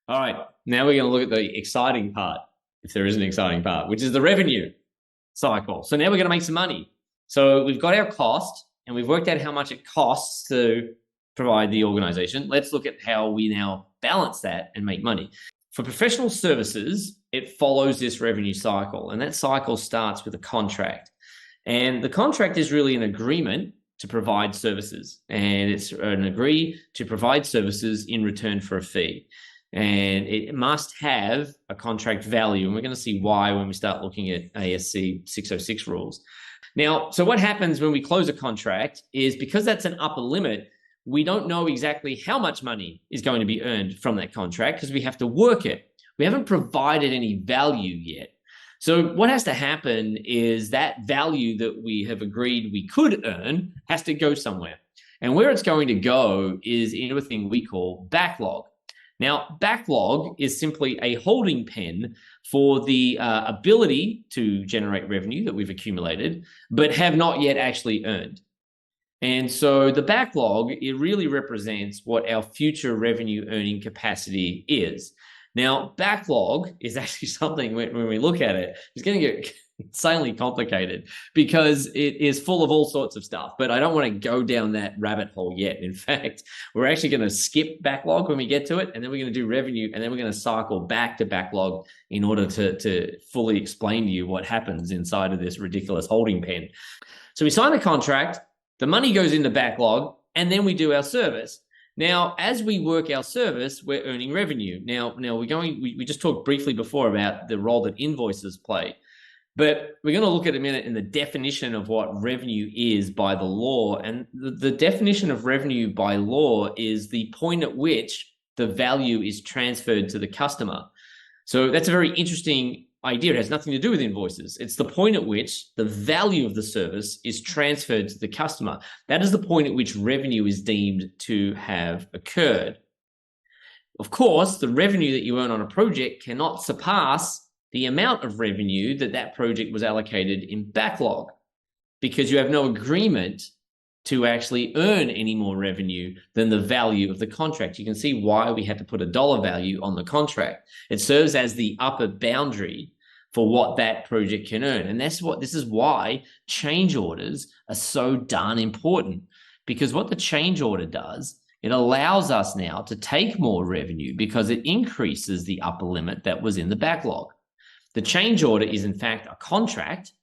All right, now we're going to look at the exciting part, if there is an exciting part, which is the revenue cycle. So now we're going to make some money. So we've got our cost and we've worked out how much it costs to provide the organization. Let's look at how we now balance that and make money. For professional services, it follows this revenue cycle, and that cycle starts with a contract. And the contract is really an agreement to provide services, and it's an agree to provide services in return for a fee. And it must have a contract value. And we're going to see why when we start looking at ASC 606 rules. Now, so what happens when we close a contract is because that's an upper limit, we don't know exactly how much money is going to be earned from that contract because we have to work it. We haven't provided any value yet. So what has to happen is that value that we have agreed we could earn has to go somewhere. And where it's going to go is into a thing we call backlog. Now, backlog is simply a holding pen for the ability to generate revenue that we've accumulated, but have not yet actually earned. And so the backlog, it really represents what our future revenue earning capacity is. Now, backlog is actually something when we look at it, it's going to get insanely complicated because it is full of all sorts of stuff, but I don't want to go down that rabbit hole yet. In fact, we're actually going to skip backlog when we get to it, and then we're going to do revenue, and then we're going to cycle back to backlog in order to fully explain to you what happens inside of this ridiculous holding pen. So we sign a contract, the money goes into backlog, and then we do our service. Now, as we work our service, we're earning revenue. Now we just talked briefly before about the role that invoices play, but we're going to look at a minute in the definition of what revenue is by the law. And the definition of revenue by law is the point at which the value is transferred to the customer. So that's a very interesting idea. It has nothing to do with invoices. It's the point at which the value of the service is transferred to the customer. That is the point at which revenue is deemed to have occurred. Of course, the revenue that you earn on a project cannot surpass the amount of revenue that project was allocated in backlog because you have no agreement to actually earn any more revenue than the value of the contract. You can see why we had to put a dollar value on the contract. It serves as the upper boundary for what that project can earn. And this is why change orders are so darn important, because what the change order does, it allows us now to take more revenue because it increases the upper limit that was in the backlog. The change order is in fact a contract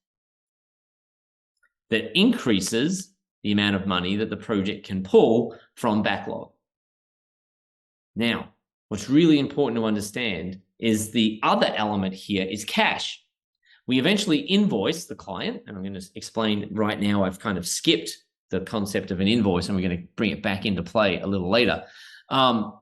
that increases the amount of money that the project can pull from backlog. Now, what's really important to understand is the other element here is cash. We eventually invoice the client, and I'm going to explain right now, I've kind of skipped the concept of an invoice, and we're going to bring it back into play a little later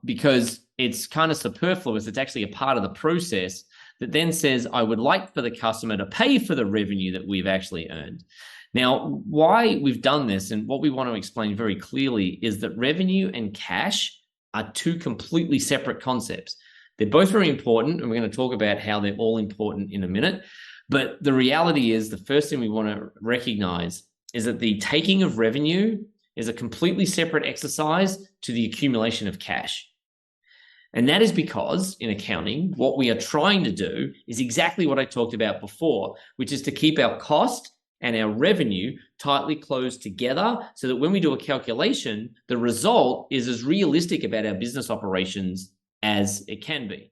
because it's kind of superfluous. It's actually a part of the process that then says, I would like for the customer to pay for the revenue that we've actually earned. Now, why we've done this and what we want to explain very clearly is that revenue and cash are two completely separate concepts. They're both very important, and we're going to talk about how they're all important in a minute. But the reality is the first thing we want to recognize is that the taking of revenue is a completely separate exercise to the accumulation of cash. And that is because in accounting, what we are trying to do is exactly what I talked about before, which is to keep our cost and our revenue tightly closed together so that when we do a calculation, the result is as realistic about our business operations as it can be.